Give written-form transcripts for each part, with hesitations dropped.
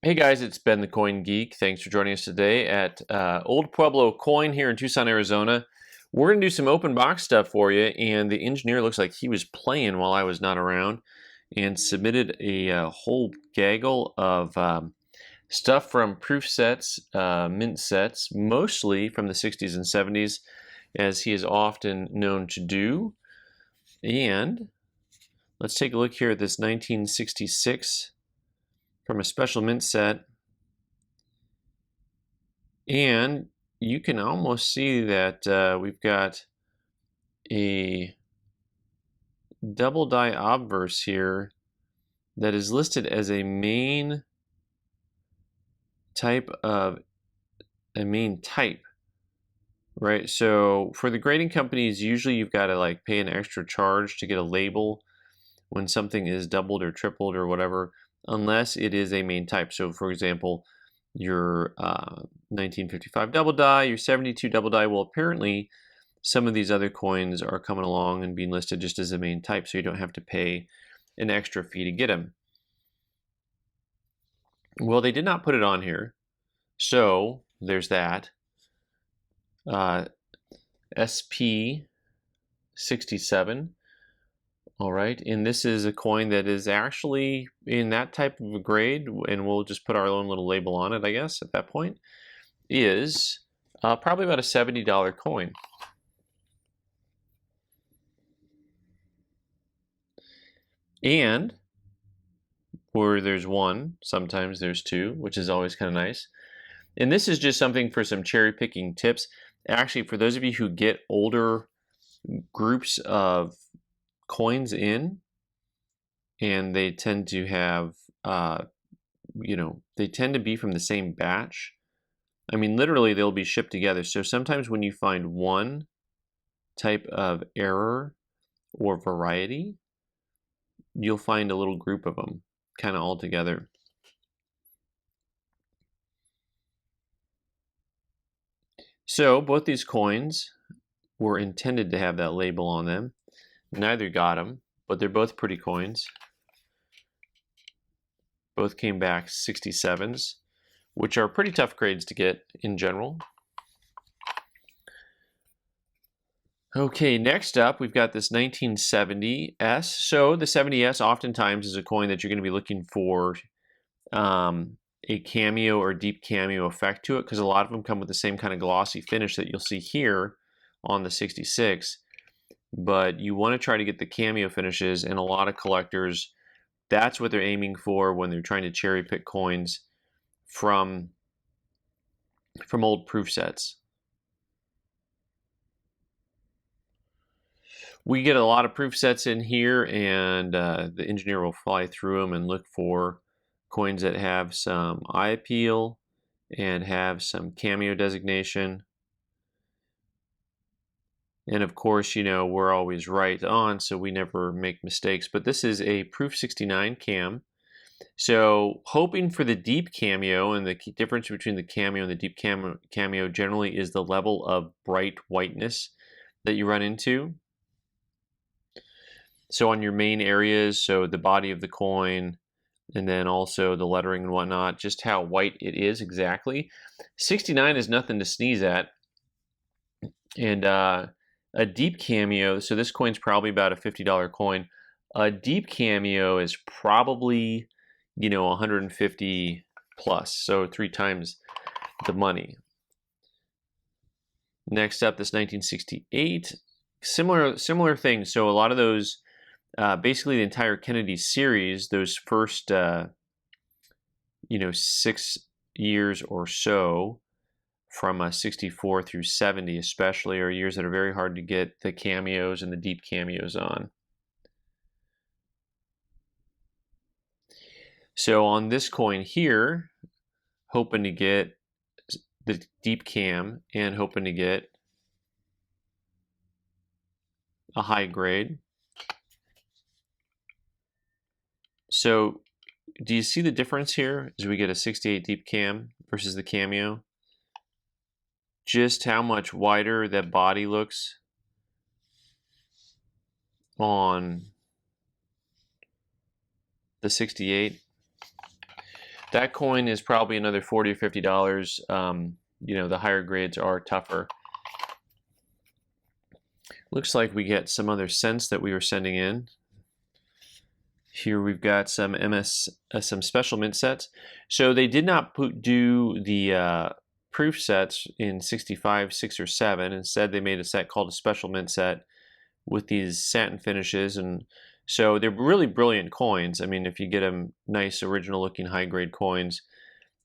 Hey guys, it's Ben the Coin Geek. Thanks for joining us today at Old Pueblo Coin here in Tucson, Arizona. We're going to do some open box stuff for you, and the engineer looks like he was playing while I was not around and submitted a whole gaggle of stuff from proof sets, mint sets, mostly from the 60s and 70s, as he is often known to do. And let's take a look here at this 1966 from a special mint set. And you can almost see that we've got a double die obverse here that is listed as a main type, right? So for the grading companies, usually you've got to like pay an extra charge to get a label when something is doubled or tripled or whatever, unless it is a main type. So for example, your 1955 double die, your 72 double die. Well, apparently some of these other coins are coming along and being listed just as a main type, so you don't have to pay an extra fee to get them. Well, they did not put it on here, so there's that. SP67. All right, and this is a coin that is actually in that type of a grade, and we'll just put our own little label on it, I guess, at that point, is probably about a $70 coin. And where there's one, sometimes there's two, which is always kind of nice. And this is just something for some cherry picking tips. Actually, for those of you who get older groups of coins in, and they tend to have, they tend to be from the same batch. I mean, literally, they'll be shipped together. So sometimes when you find one type of error or variety, you'll find a little group of them kind of all together. So both these coins were intended to have that label on them. Neither got them, but they're both pretty coins. Both came back 67s, which are pretty tough grades to get in general. Okay, next up, we've got this 1970S. So the 70S oftentimes is a coin that you're going to be looking for a cameo or deep cameo effect to it, because a lot of them come with the same kind of glossy finish that you'll see here on the 66. But you want to try to get the cameo finishes, and a lot of collectors, that's what they're aiming for when they're trying to cherry pick coins from old proof sets. We get a lot of proof sets in here, and the engineer will fly through them and look for coins that have some eye appeal and have some cameo designation. And of course, we're always right on, so we never make mistakes. But this is a Proof 69 cam. So hoping for the deep cameo, and the difference between the cameo and the deep cameo generally is the level of bright whiteness that you run into. So on your main areas, so the body of the coin, and then also the lettering and whatnot, just how white it is exactly. 69 is nothing to sneeze at. And a deep cameo, so this coin's probably about a $50 coin. A deep cameo is probably, 150 plus, so 3 times the money. Next up, this 1968, similar things. So a lot of those, basically the entire Kennedy series, those first, 6 years or so, from 64 through 70 especially, are years that are very hard to get the cameos and the deep cameos on. So on this coin here, hoping to get the deep cam and hoping to get a high grade. So do you see the difference here as we get a 68 deep cam versus the cameo? Just how much wider that body looks on the 68. That coin is probably another $40 or $50. You know, the higher grades are tougher. Looks like we get some other cents that we were sending in. Here we've got some some special mint sets. So they did not do the proof sets in 65, 6, or 7. Instead, they made a set called a special mint set with these satin finishes, and so they're really brilliant coins. I mean, if you get them nice, original-looking, high-grade coins.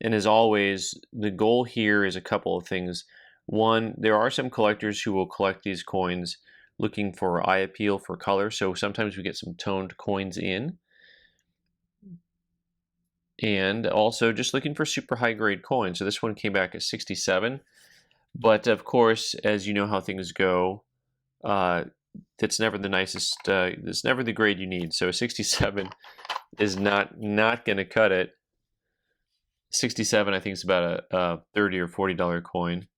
And as always, the goal here is a couple of things. One, there are some collectors who will collect these coins looking for eye appeal, for color. So sometimes we get some toned coins in. And also just looking for super high-grade coins. So this one came back at 67. But of course, as you know how things go, that's never the nicest, it's never the grade you need. So 67 is not going to cut it. 67, I think, is about a $30 or $40 coin.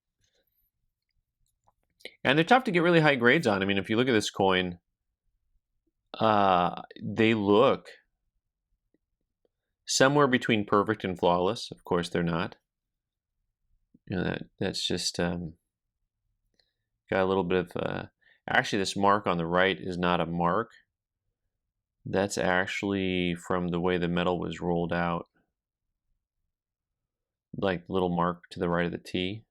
And they're tough to get really high grades on. I mean, if you look at this coin, they look somewhere between perfect and flawless. Of course, they're not. You know, that's just got a little bit of... actually, this mark on the right is not a mark. That's actually from the way the metal was rolled out. Like little mark to the right of the T.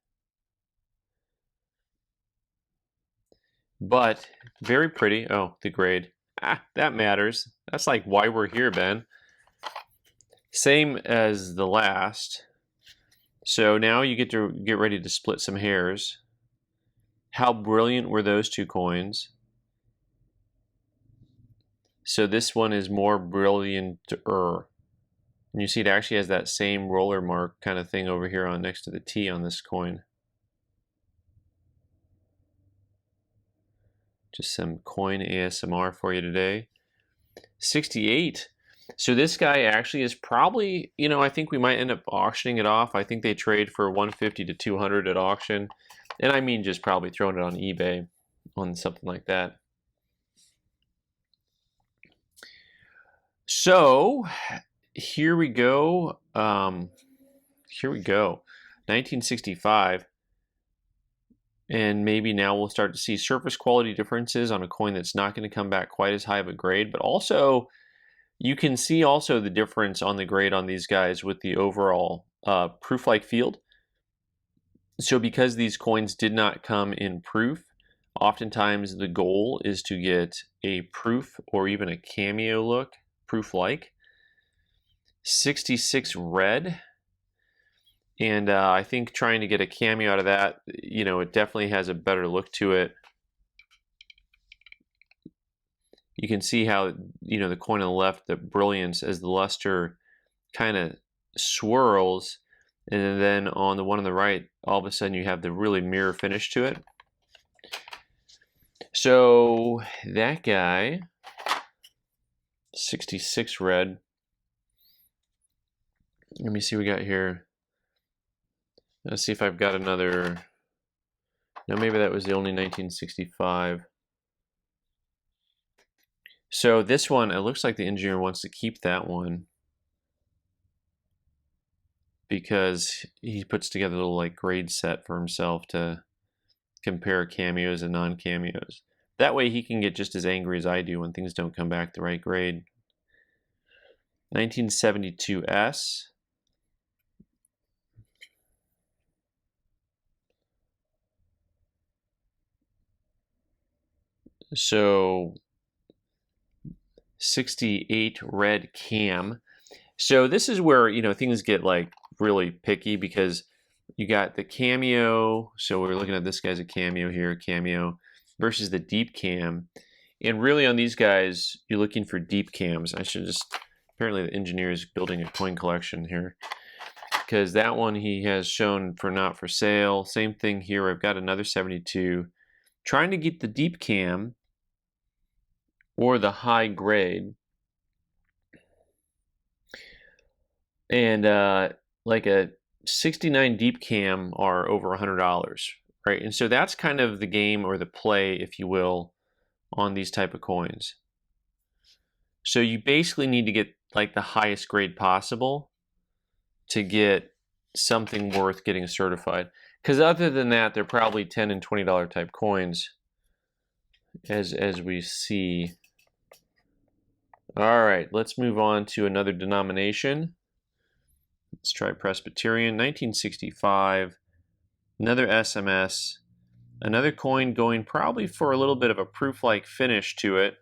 But very pretty. Oh, the grade. That matters. That's like why we're here, Ben. Same as the last. So now you get to get ready to split some hairs. How brilliant were those two coins? So this one is more brilliant-er. And you see it actually has that same roller mark kind of thing over here on next to the T on this coin. Just some coin ASMR for you today. 68. So this guy actually is probably, you know, I think we might end up auctioning it off. I think they trade for 150 to 200 at auction. And I mean just probably throwing it on eBay on something like that. So here we go. Here we go. 1965. And maybe now we'll start to see surface quality differences on a coin that's not going to come back quite as high of a grade. But also, you can see also the difference on the grade on these guys with the overall proof-like field. So because these coins did not come in proof, oftentimes the goal is to get a proof or even a cameo look, proof-like. 66 red. And I think trying to get a cameo out of that, you know, it definitely has a better look to it. You can see how, you know, the coin on the left, the brilliance as the luster kind of swirls. And then on the one on the right, all of a sudden you have the really mirror finish to it. So that guy, 66 red. Let me see what we got here. Let's see if I've got another. No, maybe that was the only 1965. So this one, it looks like the engineer wants to keep that one because he puts together a little like grade set for himself to compare cameos and non-cameos. That way he can get just as angry as I do when things don't come back the right grade. 1972S. So 68 red cam. So this is where, you know, things get like really picky because you got the cameo. So we're looking at this guy's a cameo here, cameo versus the deep cam. And really on these guys, you're looking for deep cams. I should just, apparently the engineer is building a coin collection here because that one he has shown for not for sale. Same thing here. I've got another 72. Trying to get the deep cam or the high grade. And like a 69 deep cam are over $100, right? And so that's kind of the game or the play, if you will, on these type of coins. So you basically need to get like the highest grade possible. to get something worth getting certified. Because other than that, they're probably $10 and $20 type coins, as we see. All right, let's move on to another denomination. Let's try Presbyterian, 1965. Another SMS. Another coin going probably for a little bit of a proof-like finish to it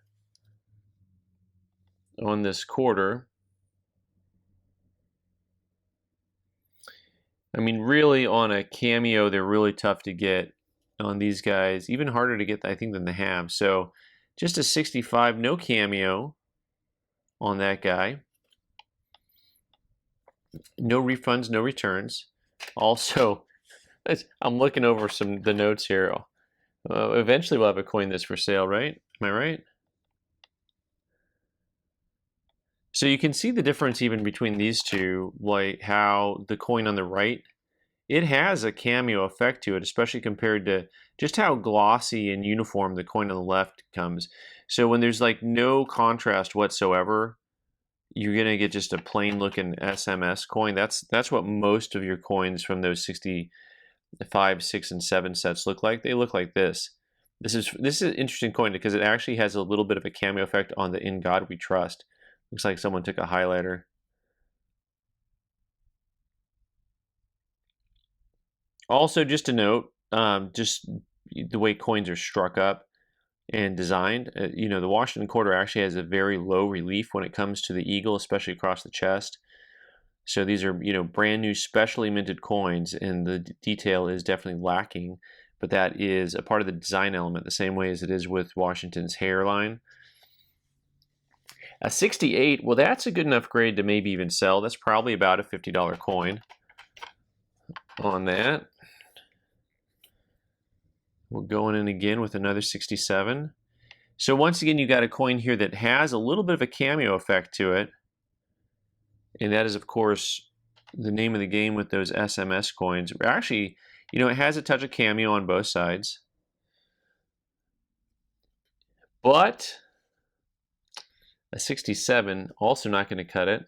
on this quarter. I mean, really on a cameo, they're really tough to get on these guys. Even harder to get, I think, than the halves. So just a 65, no cameo on that guy. No refunds, no returns. Also, I'm looking over the notes here. Eventually we'll have a coin that's for sale, right? Am I right? So you can see the difference even between these two, like how the coin on the right, it has a cameo effect to it, especially compared to just how glossy and uniform the coin on the left comes. So when there's like no contrast whatsoever, you're gonna get just a plain looking SMS coin. That's what most of your coins from those 65, 6, and 7 sets look like. They look like this. This is an interesting coin because it actually has a little bit of a cameo effect on the "In God We Trust." Looks like someone took a highlighter. Also, just a note, just the way coins are struck up and designed. You know, the Washington Quarter actually has a very low relief when it comes to the eagle, especially across the chest. So these are, you know, brand new, specially minted coins, and the detail is definitely lacking. But that is a part of the design element, the same way as it is with Washington's hairline. A 68, well, that's a good enough grade to maybe even sell. That's probably about a $50 coin on that. We're going in again with another 67. So once again, you got a coin here that has a little bit of a cameo effect to it. And that is, of course, the name of the game with those SMS coins. Actually, you know, it has a touch of cameo on both sides. But a 67, also not going to cut it.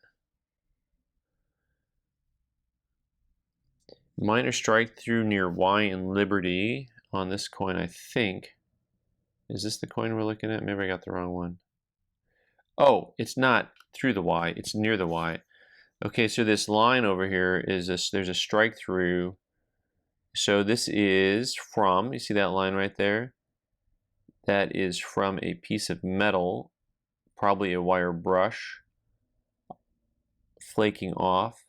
Minor strike through near Y and Liberty on this coin, I think. Is this the coin we're looking at? Maybe I got the wrong one. Oh, it's not through the Y, it's near the Y. Okay, so this line over here is there's a strike through. So this is from, you see that line right there? That is from a piece of metal, probably a wire brush, flaking off,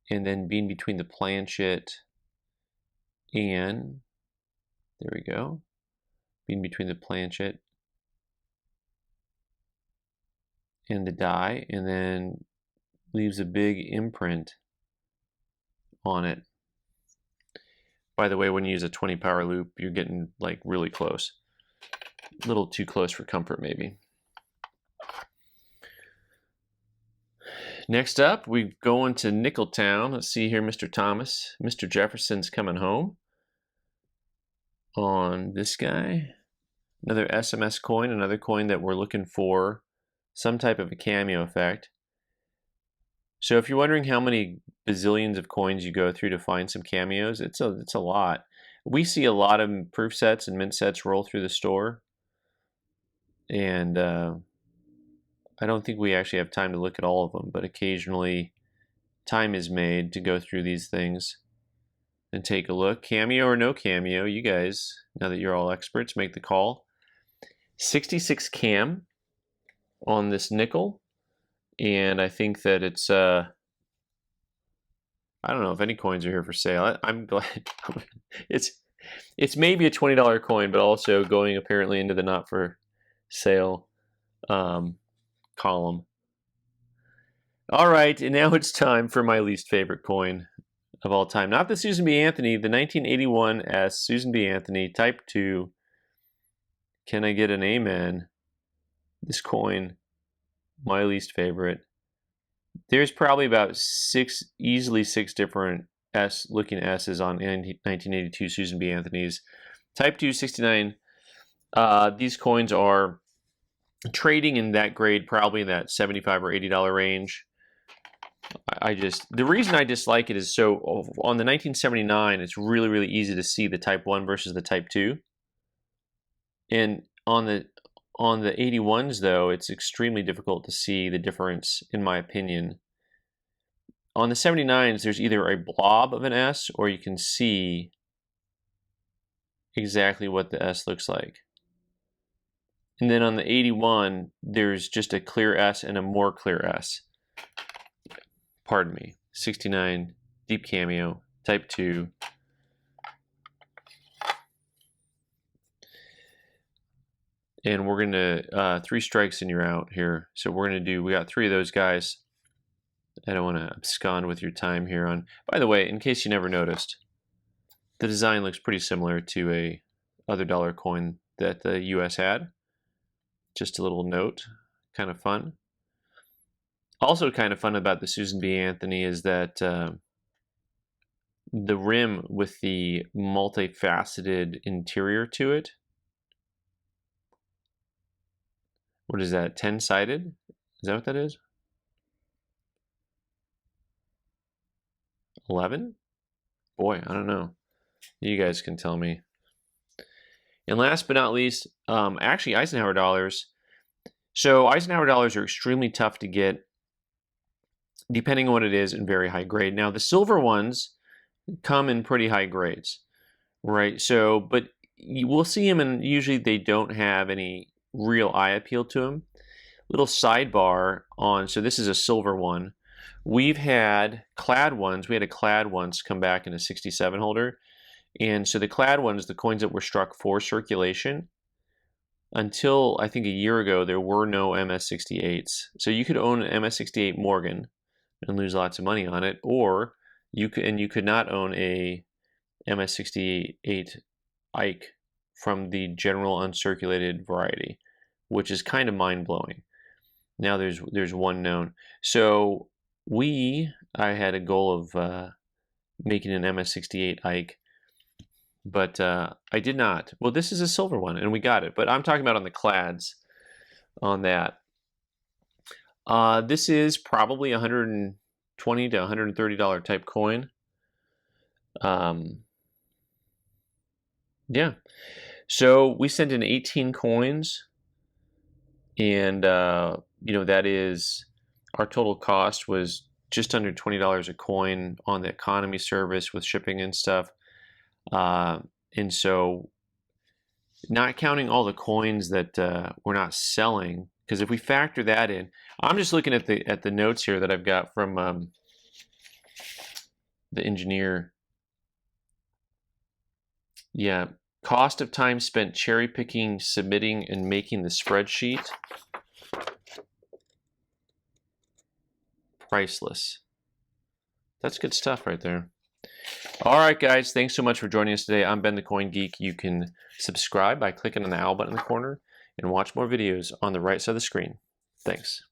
and then being between the planchet and, there we go, being between the planchet and the die, and then leaves a big imprint on it. By the way, when you use a 20 power loop, you're getting like really close. A little too close for comfort, maybe. Next up, we go into Nickeltown. Let's see here, Mr. Thomas. Mr. Jefferson's coming home on this guy. Another SMS coin, another coin that we're looking for some type of a cameo effect. So if you're wondering how many bazillions of coins you go through to find some cameos, it's a lot. We see a lot of proof sets and mint sets roll through the store, and I don't think we actually have time to look at all of them, but occasionally time is made to go through these things and take a look. Cameo or no cameo, you guys, now that you're all experts, make the call. 66 cam on this nickel, and I think that it's I don't know if any coins are here for sale. I'm glad it's maybe a $20 coin, but also going apparently into the not for sale column. All right, and now it's time for my least favorite coin of all time. Not the Susan B. Anthony, the 1981 S Susan B. Anthony Type 2. Can I get an amen? This coin, my least favorite. There's probably about easily six different looking S's on 1982 Susan B. Anthony's. Type 2 69. These coins are trading in that grade, probably in that $75 or $80 range. the reason I dislike it is so on the 1979, it's really, really easy to see the Type 1 versus the Type 2. And on the 81s, though, it's extremely difficult to see the difference, in my opinion. On the 79s, there's either a blob of an S or you can see exactly what the S looks like. And then on the 81, there's just a clear S and a more clear S. Pardon me. 69, deep cameo, Type 2. And we're going to, 3 strikes and you're out here. So we're going to do, we got 3 of those guys. I don't want to abscond with your time here on. By the way, in case you never noticed, the design looks pretty similar to a other dollar coin that the US had. Just a little note, kind of fun. Also kind of fun about the Susan B. Anthony is that the rim with the multifaceted interior to it. What is that, 10-sided? Is that what that is? 11? Boy, I don't know. You guys can tell me. And last but not least, actually Eisenhower dollars. So Eisenhower dollars are extremely tough to get, depending on what it is, in very high grade. Now the silver ones come in pretty high grades, right? So, but you will see them, and usually they don't have any real eye appeal to them. Little sidebar on, so this is a silver one. We've had clad ones. We had a clad once come back in a 67 holder. And so the clad ones, the coins that were struck for circulation, until I think a year ago, there were no MS68s. So you could own an MS68 Morgan and lose lots of money on it, or you could not own a MS68 Ike from the general uncirculated variety, which is kind of mind-blowing. Now there's one known. So I had a goal of making an MS68 Ike, but I did not. Well, this is a silver one, and we got it. But I'm talking about on the clads on that. This is probably $120 to $130 type coin. Yeah. So we sent in 18 coins, and that is, our total cost was just under $20 a coin on the economy service with shipping and stuff. And so, not counting all the coins that we're not selling, because if we factor that in, I'm just looking at the notes here that I've got from the engineer. Yeah, cost of time spent cherry picking, submitting, and making the spreadsheet. Priceless. That's good stuff right there. All right, guys, thanks so much for joining us today. I'm Ben the Coin Geek. You can subscribe by clicking on the owl button in the corner and watch more videos on the right side of the screen. Thanks.